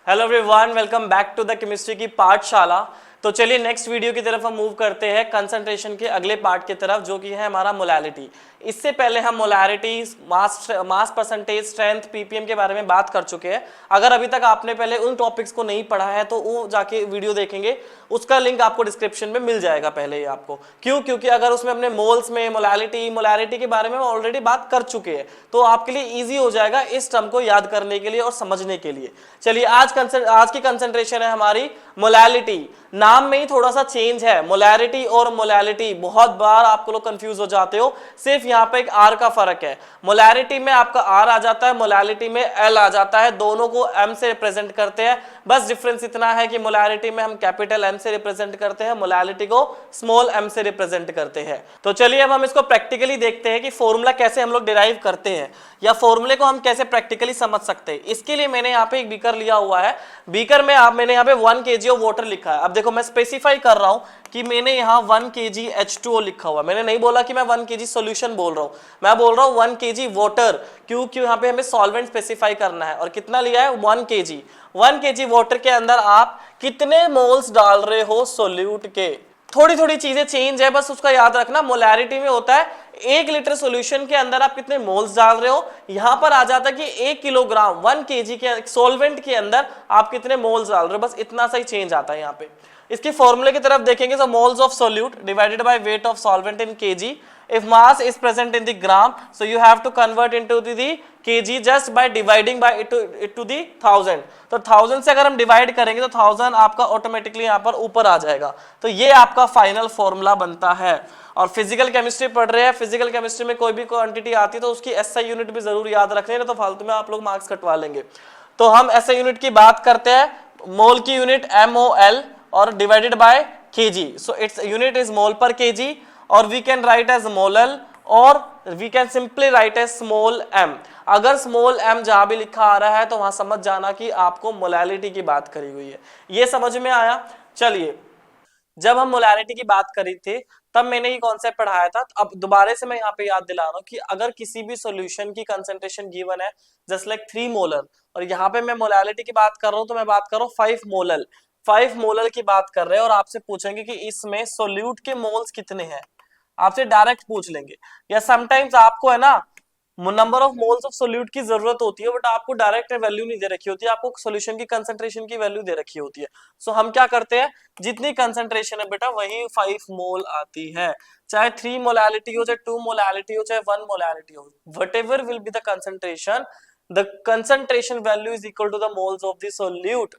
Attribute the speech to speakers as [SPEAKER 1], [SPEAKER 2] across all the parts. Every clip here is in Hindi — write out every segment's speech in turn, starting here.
[SPEAKER 1] Hello everyone, welcome back to the chemistry की पाठशाला। तो चलिए नेक्स्ट वीडियो की तरफ हम मूव करते हैं कंसंट्रेशन के अगले पार्ट की तरफ, जो कि है हमारा मोलैलिटी। इससे पहले हम molality, mass percentage, strength, ppm के बारे में बात कर चुके हैं। अगर अभी तक आपने पहले उन टॉपिक्स को नहीं पढ़ा है तो वो जाके वीडियो देखेंगे, उसका लिंक आपको डिस्क्रिप्शन में मिल जाएगा पहले ही आपको। क्योंकि अगर उसमें अपने मोल्स में मोलैलिटी के बारे में ऑलरेडी बात कर चुके हैं, तो आपके लिए ईजी हो जाएगा इस टर्म को याद करने के लिए और समझने के लिए। चलिए आज की कंसंट्रेशन है हमारी मोलैलिटी। नाम में ही थोड़ा सा चेंज है, मोलैरिटी और मोलैलिटी। बहुत बार आपको लोग कंफ्यूज हो जाते हो, सिर्फ यहाँ पे एक आर का फर्क है। मोलैरिटी में आपका आर आ जाता है, मोलैलिटी में एल आ जाता है। दोनों को एम से रिप्रेजेंट करते हैं, बस डिफरेंस इतना है कि मोलैरिटी में हम कैपिटल एम से रिप्रेजेंट करते हैं, मोलैलिटी को स्मॉल एम से रिप्रेजेंट करते हैं। तो चलिए अब हम इसको प्रैक्टिकली देखते हैं कि फॉर्मूला कैसे हम लोग डिराइव करते हैं, या फॉर्मूले को हम कैसे प्रैक्टिकली समझ सकते हैं। इसके लिए मैंने यहाँ पे एक बीकर लिया हुआ है। बीकर में मैंने यहाँ पे 1 kg ऑफ वाटर लिखा है। अब देखो मैं स्पेसिफाई कर रहा हूं कि मैंने यहाँ 1 kg H2O लिखा हुआ। मैंने नहीं बोला कि मैं 1 kg सॉल्यूशन बोल रहा हूं, मैं बोल रहा हूँ 1 kg वाटर, क्योंकि यहाँ पे हमें सॉल्वेंट स्पेसिफाई करना है। और कितना लिया है? 1 kg। 1 kg वाटर के अंदर आप कितने मोल्स डाल रहे हो सोल्यूट के। थोड़ी थोड़ी चीजें चेंज है, बस उसका याद रखना। मोलैरिटी में होता है 1 लीटर सॉल्यूशन के अंदर आप कितने मोल्स डाल रहे हो। यहां पर आ जाता है कि 1 किलोग्राम 1 kg के सॉल्वेंट के अंदर आप कितने मोल्स डाल रहे हो। बस इतना सा ही चेंज आता है यहाँ पे। इसके फॉर्मूले की तरफ देखेंगे तो moles of solute divided by weight of solvent in KG. if mass is present in the gram, so you have to convert into the kg just by dividing by it to the 1000। तो 1000 से अगर हम डिवाइड करेंगे तो 1000 आपका ऑटोमेटिकली यहाँ पर ऊपर आ जाएगा। तो ये आपका फाइनल फॉर्मूला बनता है। और फिजिकल केमिस्ट्री पढ़ रहे हैं, फिजिकल केमिस्ट्री में कोई भी क्वांटिटी आती है तो उसकी एसआई यूनिट भी जरूर याद रख लेना, तो फालतू में आप लोग मार्क्स कटवा लेंगे। तो हम एसआई यूनिट की बात करते हैं। मोल की यूनिट MOL और divided by kg, so its unit is mole per kg, और we can write as molal, और we can simply write as small m। अगर स्मॉल m जहां भी लिखा आ रहा है तो वहां समझ जाना कि आपको मोलैलिटी की बात करी हुई है। ये समझ में आया? चलिए, जब हम मोलैलिटी की बात करी थी तब मैंने ये कॉन्सेप्ट पढ़ाया था। अब दोबारा से मैं यहाँ पे याद दिला रहा हूँ कि अगर किसी भी सॉल्यूशन की कंसंट्रेशन गिवन है जस्ट लाइक 3 मोलर, और यहाँ पे मैं मोलैलिटी की बात कर रहा हूँ तो मैं बात कर रहा हूँ 5 मोलर। 5 मोलर की बात कर रहे हैं, और आपसे पूछेंगे कि इसमें सोल्यूट के मोल्स कितने हैं, आपसे डायरेक्ट पूछ लेंगे। या समटाइम्स आपको है ना number of moles of solute की जरूरत होती है, बट आपको डायरेक्ट वैल्यू नहीं दे रखी होती है, आपको सॉल्यूशन की कंसंट्रेशन की वैल्यू दे रखी होती है। सो हम क्या करते हैं, जितनी कंसंट्रेशन है बेटा वही 5 मोल आती है। चाहे 3 मोलैलिटी हो, चाहे 2 मोलैलिटी हो, चाहे 1 मोलैलिटी हो, whatever will be the concentration value is equal to the moles of the solute.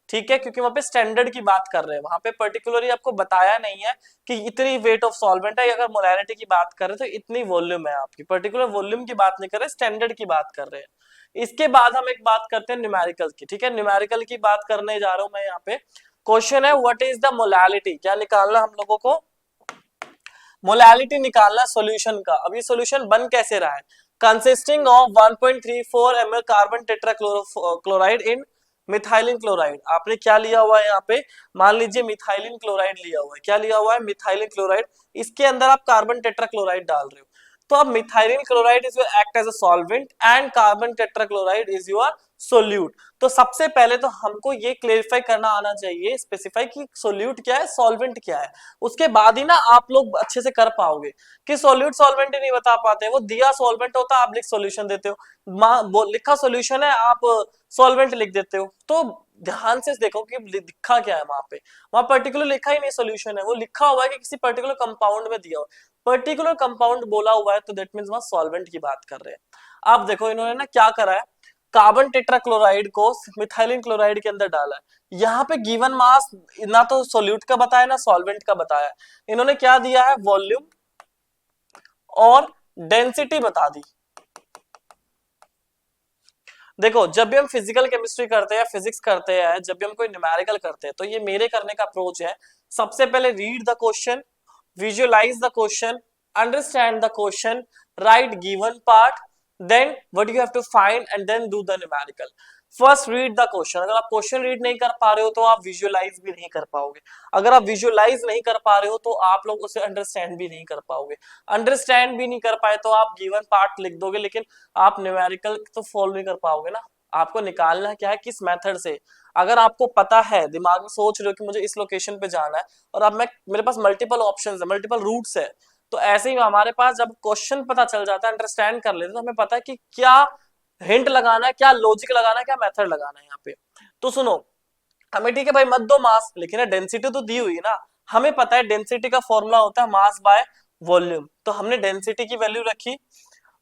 [SPEAKER 1] ठीक है, क्योंकि वहां पे स्टैंडर्ड की बात कर रहे हैं, वहां पे पर्टिकुलरली आपको बताया नहीं है कि इतनी वेट ऑफ सॉल्वेंट है। अगर मोलैरिटी की बात कर रहे हैं तो इतनी वॉल्यूम है आपकी, पर्टिकुलर वॉल्यूम की बात नहीं कर रहे, स्टैंडर्ड की बात कर रहे हैं। इसके बाद हम एक बात करते हैं न्यूमेरिकल की। ठीक है, न्यूमेरिकल की बात करने जा रहा हूं मैं यहाँ पे। क्वेश्चन है व्हाट इज द मोलैलिटी, क्या निकालना हम लोगों को? मोलैलिटी निकालना सॉल्यूशन का। अब ये सॉल्यूशन बन कैसे रहा है? Consisting of 1.34 ml carbon tetrachloride in methylene chloride. आपने क्या लिया हुआ है यहाँ पे? मान लीजिए मिथाइलिन क्लोराइड लिया हुआ है। क्या लिया हुआ है? Methylene chloride. इसके अंदर आप कार्बन टेट्राक्लोराइड डाल रहे हो, तो अब methylene chloride is your act as a solvent and carbon tetrachloride is your solute. तो सबसे पहले तो हमको ये क्लेरिफाई करना आना चाहिए, स्पेसिफाई कि सोल्यूट क्या है, सॉल्वेंट क्या है। उसके बाद ही ना आप लोग अच्छे से कर पाओगे। कि सोल्यूट सॉल्वेंट ही नहीं बता पाते, वो दिया सॉल्वेंट होता आप लिख सॉल्यूशन देते हो, लिखा सॉल्यूशन है आप सॉल्वेंट लिख देते हो। तो ध्यान से देखो कि लिखा क्या है वहां पे। वहां पर्टिकुलर लिखा ही नहीं सॉल्यूशन है, वो लिखा हुआ है कि किसी पर्टिकुलर कंपाउंड में दिया हुआ। पर्टिकुलर कंपाउंड बोला हुआ है तो दैट मींस वहां सॉल्वेंट की बात कर रहे हैं। अब देखो इन्होंने ना क्या करा है, कार्बन टेट्राक्लोराइड को मिथाइलिन क्लोराइड के अंदर डाला है। यहाँ पे गिवन मास ना तो सोल्यूट का बताया ना सॉल्वेंट का बताया। इन्होंने क्या दिया है? वॉल्यूम और डेंसिटी बता दी। देखो जब भी हम फिजिकल केमिस्ट्री करते हैं, फिजिक्स करते हैं, जब भी हम कोई न्यूमेरिकल करते हैं, तो ये मेरे करने का अप्रोच है। सबसे पहले read the question, visualise the question, understand the question, write given part, then what you have to find and then do the numerical. First read the question. अगर आप क्वेश्चन रीड नहीं कर पा रहे हो तो आप विजुअलाइज भी नहीं कर पाओगे। अगर आप विजुअलाइज नहीं कर पा रहे हो तो आप लोग उसे अंडरस्टैंड भी नहीं कर पाओगे। अंडरस्टैंड भी नहीं कर पाए तो आप गिवन पार्ट लिख दोगे, लेकिन आप न्यूमेरिकल तो फॉलो नहीं कर पाओगे ना। आपको निकालना क्या है, किस मेथड से। अगर आपको पता है, दिमाग में सोच रहे हो कि मुझे इस लोकेशन पे जाना है, और अब मैं मेरे पास मल्टीपल ऑप्शंस है, मल्टीपल रूट्स है, तो ऐसे ही हमारे पास जब क्वेश्चन पता चल जाता है, अंडरस्टैंड कर लेते हैं, तो हमें पता है कि क्या हिंट लगाना है, क्या लॉजिक लगाना है, क्या मेथड लगाना है यहाँ पे। तो सुनो, हमें ठीक है भाई मत दो मास, लेकिन डेंसिटी तो दी हुई है ना। हमें पता है डेंसिटी का फॉर्मूला होता है मास बाय वॉल्यूम, तो हमने डेंसिटी की वैल्यू रखी,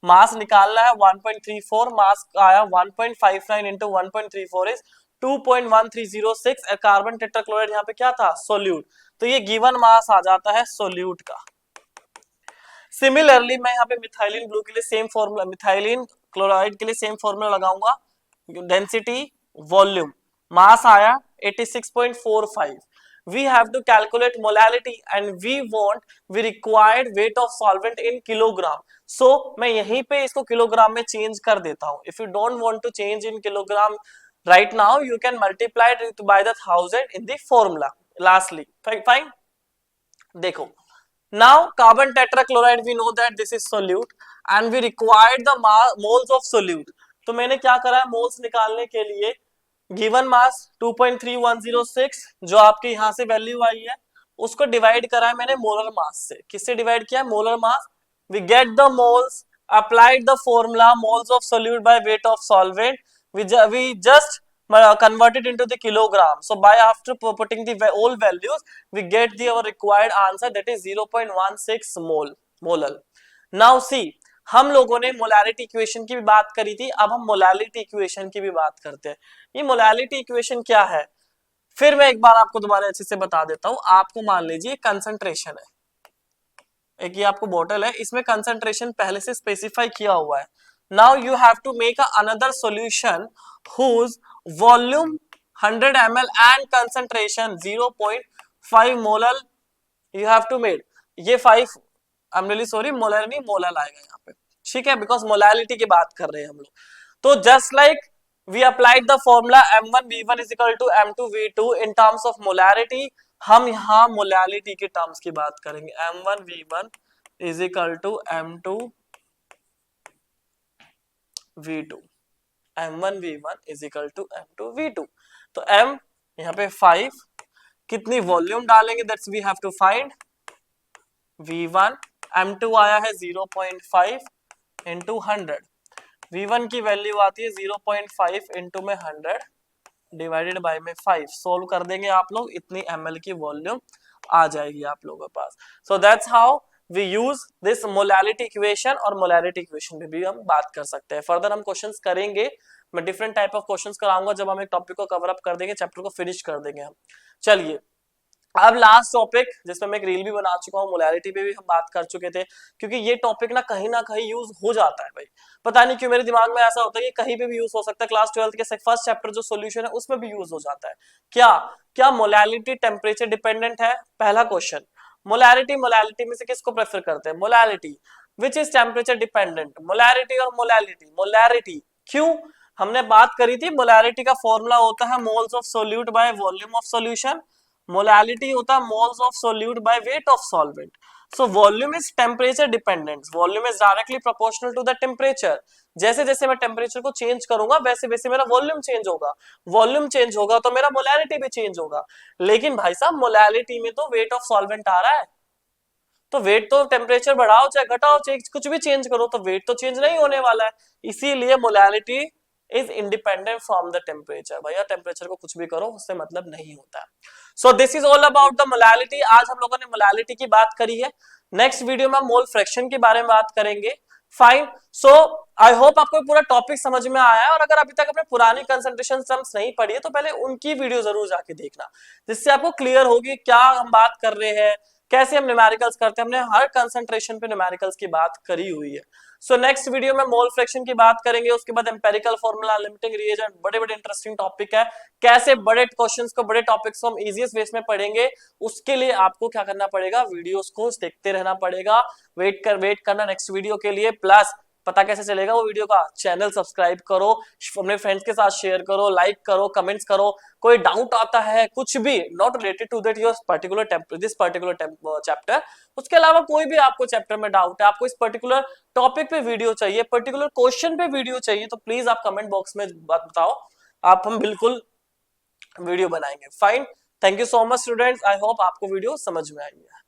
[SPEAKER 1] मास निकालना है 1.34, मास आया 1.59 इंटू 1.34 इज 2.1306, कार्बन टेट्राक्लोराइड यहाँ पे क्या था, सोल्यूट, तो ये गिवन मास आ जाता है सोल्यूट का। सिमिलरली मैं यहाँ पे मिथाइलिन ब्लू के लिए सेम फॉर्मूला, मिथाइलिन क्लोराइड के लिए सेम फॉर्मूला लगाऊंगा, डेंसिटी वॉल्यूम, मास आया 86.45, we have to calculate molality and we required weight of solvent in kilogram, so मैं यहीं पे इसको किलोग्राम में चेंज कर देता हूं। if you don't want to change in kilogram right now, you can multiply it by the 1000 in the formula lastly, fine। देखो, now carbon tetrachloride we know that this is solute and we required the moles of solute, तो मैंने क्या करा है, मोल्स निकालने के लिए गिवन मास 2.3106 जो आपके यहां से वैल्यू आई है, उसको डिवाइड करा है मैंने मोलर मास से। किससे डिवाइड किया है, molar mass. We get the moles, applied the formula moles of solute by weight of solvent, we just convert it into the kilogram, so by after putting the all values we get the our required answer, that is 0.16 molal. Now see, हम लोगों ने मोलैरिटी इक्वेशन की भी बात करी थी, अब हम मोलैलिटी इक्वेशन की भी बात करते हैं। ये मोलैलिटी इक्वेशन क्या है, फिर मैं एक बार आपको दोबारा अच्छे से बता देता हूं। आपको मान लीजिए कंसंट्रेशन है, एक ये आपको बोतल है, इसमें कंसंट्रेशन पहले से स्पेसिफाई किया हुआ है। Now you have to make another solution whose volume 100 ml and concentration 0.5 molal, you have to made ये 5, I am really sorry molar नहीं मोलल आएगा यहाँ पे, ठीक है, बिकॉज मोलैलिटी की बात कर रहे हैं हम लोग। तो just like we applied the formula m1v1 is equal to m2v2 in terms of molarity, हम यहाँ मोलैलिटी के टर्म्स की बात करेंगे। m1v1 is equal to m2v2, m1v1 is equal to m2v2, तो m यहाँ पे 5, कितनी वॉल्यूम डालेंगे, that's we have to find v1, m2 आया है 0.5 इंटू 100, v1 की वैल्यू आती है 0.5 इंटू में 100 डिवाइडेड बाय में 5, सोल्व कर देंगे आप लोग, इतनी ml की वॉल्यूम आ जाएगी आप लोगों के पास। So that's how we use this molality equation, और मोलैलिटी इक्वेशन पे भी हम बात कर सकते हैं। फर्दर हम क्वेश्चंस करेंगे, मैं डिफरेंट टाइप ऑफ क्वेश्चंस कराऊंगा जब हम एक टॉपिक को कवर अप कर देंगे, चैप्टर को फिनिश कर देंगे हम। चलिए अब लास्ट टॉपिक जिसमें मैं एक रील भी बना चुका हूँ, मोलैलिटी पे भी हम बात कर चुके थे, क्योंकि ये टॉपिक ना कहीं यूज हो जाता है भाई, पता नहीं क्यों मेरे दिमाग में ऐसा होता है कि कहीं पे भी यूज हो सकता है। क्लास 12 के फर्स्ट चैप्टर जो सॉल्यूशन है उसमें भी यूज हो जाता है। क्या क्या मोलैलिटी टेम्परेचर डिपेंडेंट है, पहला क्वेश्चन। मोलैलिटी में से किसको प्रेफर करते हैं, molality which is temperature dependent, molarity और मोलैरिटी क्यों, हमने बात करी थी मोलैरिटी का फॉर्मूला होता है moles of solute by volume of solution, molality होता है moles of solute by weight of solvent. So volume is temperature dependent, volume is directly proportional to the temperature, जैसे जैसे मैं टेम्परेचर को चेंज करूंगा वैसे वैसे मेरा वॉल्यूम चेंज होगा, वॉल्यूम चेंज होगा तो मेरा मोलैलिटी भी चेंज होगा। लेकिन भाई साहब मोलैलिटी में तो वेट ऑफ सॉल्वेंट आ रहा है, तो वेट तो टेम्परेचर बढ़ाओ चाहे घटाओ चाहे कुछ भी चेंज करो तो वेट तो चेंज नहीं होने वाला है, इसीलिए molality is independent from the temperature. भैया टेम्परेचर को कुछ भी करो उससे मतलब नहीं होता है। So this is all about the molality. आज हम लोगों ने मोलैलिटी की बात करी है, नेक्स्ट वीडियो में मोल फ्रैक्शन के बारे में बात करेंगे। फाइन, सो आई होप आपको पूरा टॉपिक समझ में आया है, और अगर अभी तक आपने पुरानी कंसंट्रेशन टर्म्स नहीं पढ़ी है तो पहले उनकी वीडियो जरूर जाके देखना, जिससे आपको क्लियर होगी क्या हम बात कर रहे हैं, कैसे हम न्यूमेरिकल्स करते हैं, हमने हर कंसंट्रेशन पे न्यूमेरिकल्स की बात करी हुई है। सो नेक्स्ट वीडियो में मोल फ्रैक्शन की बात करेंगे, उसके बाद एम्पेरिकल फार्मूला, लिमिटिंग रिएजेंट, बड़े बड़े इंटरेस्टिंग टॉपिक है, कैसे बड़े क्वेश्चंस को बड़े टॉपिक्स को हम इजीएस्ट वे में पढ़ेंगे। उसके लिए आपको क्या करना पड़ेगा, वीडियोस को देखते रहना पड़ेगा, वेट करना नेक्स्ट वीडियो के लिए, प्लस पता कैसे चलेगा वो वीडियो का? चैनल सब्सक्राइब करो, अपने फ्रेंड्स के साथ शेयर करो, लाइक करो, कमेंट्स करो। कोई डाउट आता है कुछ भी not related to that your particular this particular chapter, उसके अलावा कोई भी आपको चैप्टर में डाउट है, आपको इस पर्टिकुलर टॉपिक पे वीडियो चाहिए, पर्टिकुलर क्वेश्चन पे वीडियो चाहिए, तो प्लीज आप कमेंट बॉक्स में बताओ, आप हम बिल्कुल वीडियो बनाएंगे। Fine, thank you so much students, I hope आपको वीडियो समझ में आई है।